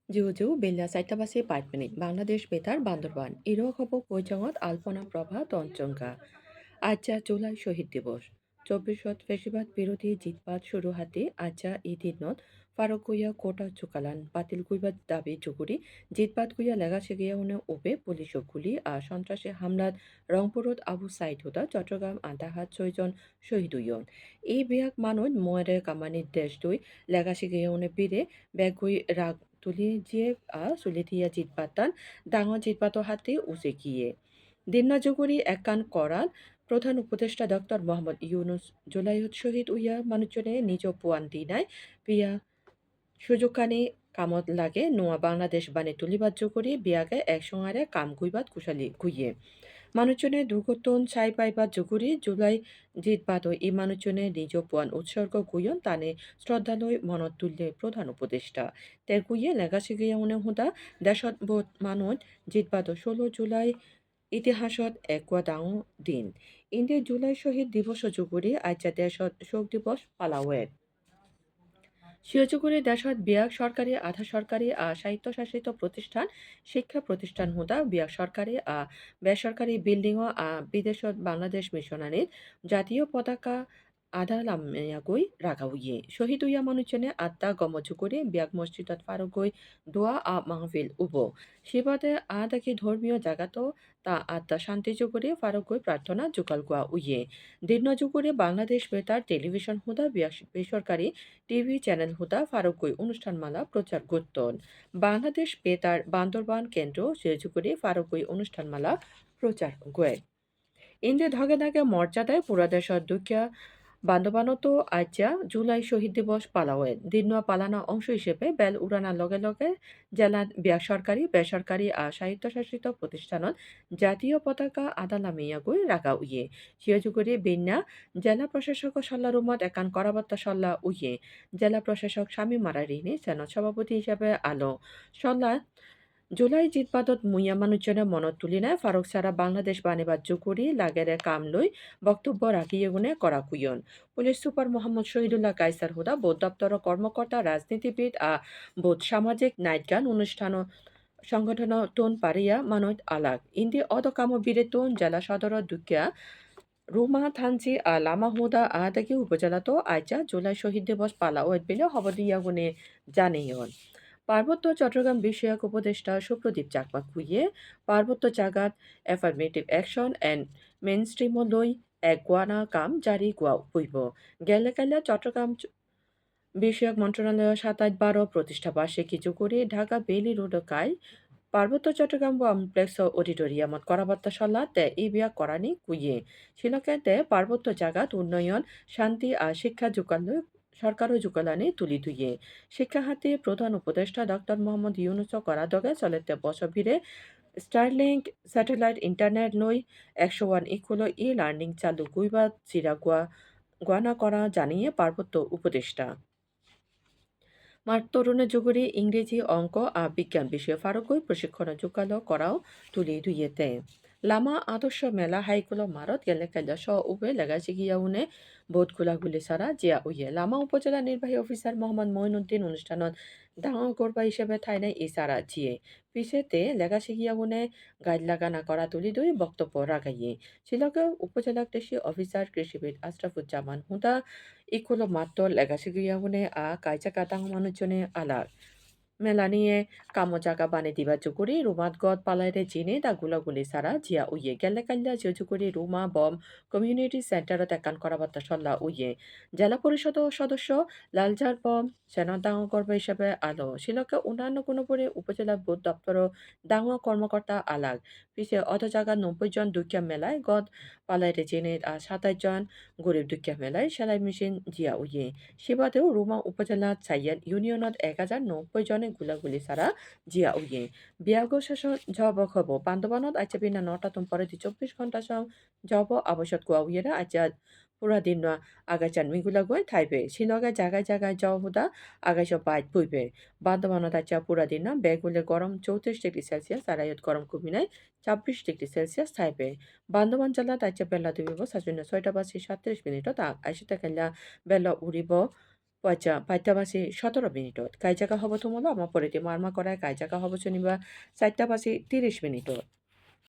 জিউজিউ বেল্লা সাইটাবাসি 5 minute Bangladesh বেতার Bandarban error খবর কৈজঙত আলপনা প্রভা তঞ্চঙ্কা আচ্ছা জুলাই শহীদ দিবস 24 ফেসিবাদ বিরোধী জিতপাত শুরু হাতে আচ্ছা ইদিনত ফারুক গুইয়া কোটা চুকালান বাতিল গুইবাদ দাবি চুকুরি জিতপাত গুইয়া লেগাছে গিয়া উনে ওপে পুলিশ গুলি আর সন্ত্রাসী হামলাত রংপুরত আবু সাইদ হুদা চট্টগ্রাম আন্তাহাত 6 জন শহীদ হইয়ন এই বিয়াক মানুষ ময়রে কামানির দেশ দুই লেগাছে গিয়া উনে বীরে বেগুই রাগ তুলি জিয়ে সুলিথিয়া জিতপাতান ডাঙর জিতপাত হাতে উচে গিয়ে দিন্না জুগুরি একান করাল প্রধান উপদেষ্টা ডক্টর মোহাম্মদ ইউনুস জুলাইত শহীদ উইয়া মানুষজনে নিজ পুয়ান দিনায় পিয়া সুযোগকানি কামত লাগে নোয়া বাংলাদেশ বানে তুলিবাদ জুগুরি বিয়াগে একসঙ্গারে কাম গুইবাদ কুশালি গুইয়ে মানুষজনে দুর্ঘটন ছাই পাইবাদ জুগুরি জুলাই জিতবাদ এই মানুষজনে নিজ পুয়ান উৎসর্গ গুইয়ন তানে শ্রদ্ধালয় মনত তুললে প্রধান উপদেষ্টা তের গুইয়ে লেগাছি গিয়া মনে হুদা দেশত বোধ মানুষ জিতবাদ 16 জুলাই ইতিহাসত একোৱা ডাঙৰ দিন ইণ্ডিয়া জুলাই শহীদ দিৱস যোগুৰি আজ্যা দেশত শোক দিৱস পালাৱেত শিৱজুগুৰি দেশত বিয়াক সরকারি আধা সরকারি স্বায়ত্তশাসিত প্রতিষ্ঠান শিক্ষা প্রতিষ্ঠান হুদা বিয়াক সরকারি বেসরকারি বিল্ডিং বিদেশত বাংলাদেশ মিশনারির জাতীয় পতাকা আধা লামিয়াগৈ রাগাউয়ে শহীদ উইয়া মানুষজনে আত্মা গমজুগুরি বিয়াক মসজিদত ফারুগৈ দোয়া মাহফিল উব শিবাদে দেখি ধর্মীয় জাগাতো তা আত্মা শান্তি জুগুরি ফারুগৈ প্রার্থনা জুকাল গোয়া উইয়ে দিন জুগুরি বাংলাদেশ বেতার টেলিভিশন হুদা বিয়াক বেসরকারি টিভি চ্যানেল হুদা ফারুকই অনুষ্ঠানমালা প্রচার করতন বাংলাদেশ বেতার বান্দরবান কেন্দ্র সেজুগুড়ি ফারুকই অনুষ্ঠানমালা প্রচার করে ইন্দ্রে ধগে ধগে মর্যাদায় পুরা দেশত দুঃখিয়া বান্দবানতো আজ্যা জুলাই শহীদ দিবস পালাওয়েন দিনুয়া পালানো অংশ হিসেবে বেল উড়ানার লগে লগে জেলা সরকারি বেসরকারি স্বায়ত্তশাসিত প্রতিষ্ঠানত জাতীয় পতাকা আদালামিয়া গই রাখা উইয়ে সিয়জুগুরি বিন্যা জেলা প্রশাসক সল্লা রুমত একান করাবাত্তা সল্লা উইয়ে জেলা প্রশাসক স্বামী মারারিনী সেনত সভাপতি হিসেবে আলো সল্লা জুলাই জিতবাদত মুইয়া মানুষজনে মনত তুলি নাই ফারুক সারা বাংলাদেশ বানিবাদ জুকুরি লাগেরে কাম লই বক্তব্য রাখিয়ে গুনে করা কুইয়ন পুলিশ সুপার মোহাম্মদ শহীদুল্লাহ কাইসার হুদা বোধ দপ্তর কর্মকর্তা রাজনীতিবিদ বোধ সামাজিক নাইটগান অনুষ্ঠান সংগঠন টোন পারিয়া মানত আলাগ ইন্দি অদকাম বীরেতন জেলা সদর দুকিয়া রুমা থানচি লামা হুদা আদাকি উপজেলাতো আইচা জুলাই শহীদ দিবস পালা ওয়েট বিলে হবদিয়া গুনে জানিয়ন পার্বত্য চট্টগ্রাম বিষয়ক উপদেষ্টা সুপ্রদীপ চাকমা কুইয়ে পার্বত্য জাগাত এফার্মেটিভ অ্যাকশন অ্যান্ড মেনস্ট্রিম লই এক গোয়ানা কাম জারি গোয়া হইব গেলেকাল্লা চট্টগ্রাম বিষয়ক মন্ত্রণালয় 27-12 প্রতিষ্ঠা বার্ষিকী জুকুরি ঢাকা বেইলি রোড কাই পার্বত্য চট্টগ্রাম কমপ্লেক্স অডিটোরিয়ামত করাবার্তা সল্লা তে ইবিয়া করানি কুইয়ে শিলকেতে পার্বত্য জাগাত উন্নয়ন শান্তি শিক্ষা জুকালয় সরকারও জুকালানি তুলি ধুইয়ে শিক্ষা হাতে প্রধান উপদেষ্টা ডক্টর মোহাম্মদ ইউনুস করা দগে চলেতে বছর স্টারলিংক স্যাটেলাইট ইন্টারনেট লই 101 ইকুলো লার্নিং চালু গুইবা চিরা গোয়ানা করা জানিয়ে পার্বত্য উপদেষ্টা মার তরুণের যুগরে ইংরেজি অঙ্ক বিজ্ঞান বিষয়ে ফারুকই প্রশিক্ষণ যোগালো করাও তুলি দুইয়েতে লামা আদর্শ মেলা হাইকুলো মারত গেলে কাইলা স উবে লাগাছি গিয়া উনে বোধগুলা গুলি সারা জিয়া উইয়ে লামা উপজেলা নির্বাহী অফিসার মোহাম্মদ মঈনুদ্দিন অনুষ্ঠানত ডাঙর গরবা হিসেবে ঠাইনাই ইসারা জিয়ে পিছেতে লেগাছি গিয়া উনে গাইড লাগানা করা তুলি দুই বক্তব্য রাগাইয়ে শিলকে উপজেলা কৃষি অফিসার কৃষিবিদ আশরাফুজ্জামান হুদা ইকুলো মাত্র লেগাছি গিয়া উনে কাইচা কাটাং মানুষজনে আলার মেলা নিয়ে কামো জাগা বানে দিবা জুকুরি রুমাত গদ পালাইরে জিনে দা গুলাগুলি সারা জিয়া উইয়ে গেলে কাল্লা জুকুরি রুমা বম কমিউনিটি সেন্টারত একান করাবার্তা সল্লা উইয়ে জেলা পরিষদ সদস্য লালজার বম সেনা ডাঙর গর্ব হিসাবে আলো শিলকে অন্যান্য কোনো পরে উপজেলা বোধ দপ্তর ডাঙর কর্মকর্তা আলাগ পিছে অত জায়গা 90 জন দুঃখিয়া মেলায় গদ পালাইরে জিনে 27 জন গরিব দুঃখিয়া মেলায় সেলাই মেশিন জিয়া উইয়ে সেবাতেও রুমা উপজেলা চাইয়ান ইউনিয়নত 1090 জনে গুলাগুলি সারা জিয়া উইয়ে বিয়াগো শাসন জব খব বান্দবানত আচ্ছা বিনা 9টা তুম পরে 24 ঘন্টা সং জব আবশ্যক গোয়া উইয়েরা আচ্ছা পুরা দিন আগাচান মিগুলা গয় থাইবে শিলগা জায়গায় জায়গায় জহুদা আগাইশ বাইট বইবে বান্দবানত আচ্ছা পুরা দিন বেগুলে গরম 34 ডিগ্রি সেলসিয়াস আড়াইত গরম কমিনায় 26 ডিগ্রি সেলসিয়াস থাইবে বান্দবান জেলাত আচ্ছা বেলা দুবিব সাজুন্য 6টা বাজে 37 মিনিটত আইসিতে খেলা বেলা উড়িব পাঁচটা বাজি 17 মিনিটত। কাইজাকা হ'ব তোমালো আমাৰ পৰেতি মাৰমা কৰাই কাইজাকা হ'ব যেনিবা 4টা বাজি 30 মিনিটত।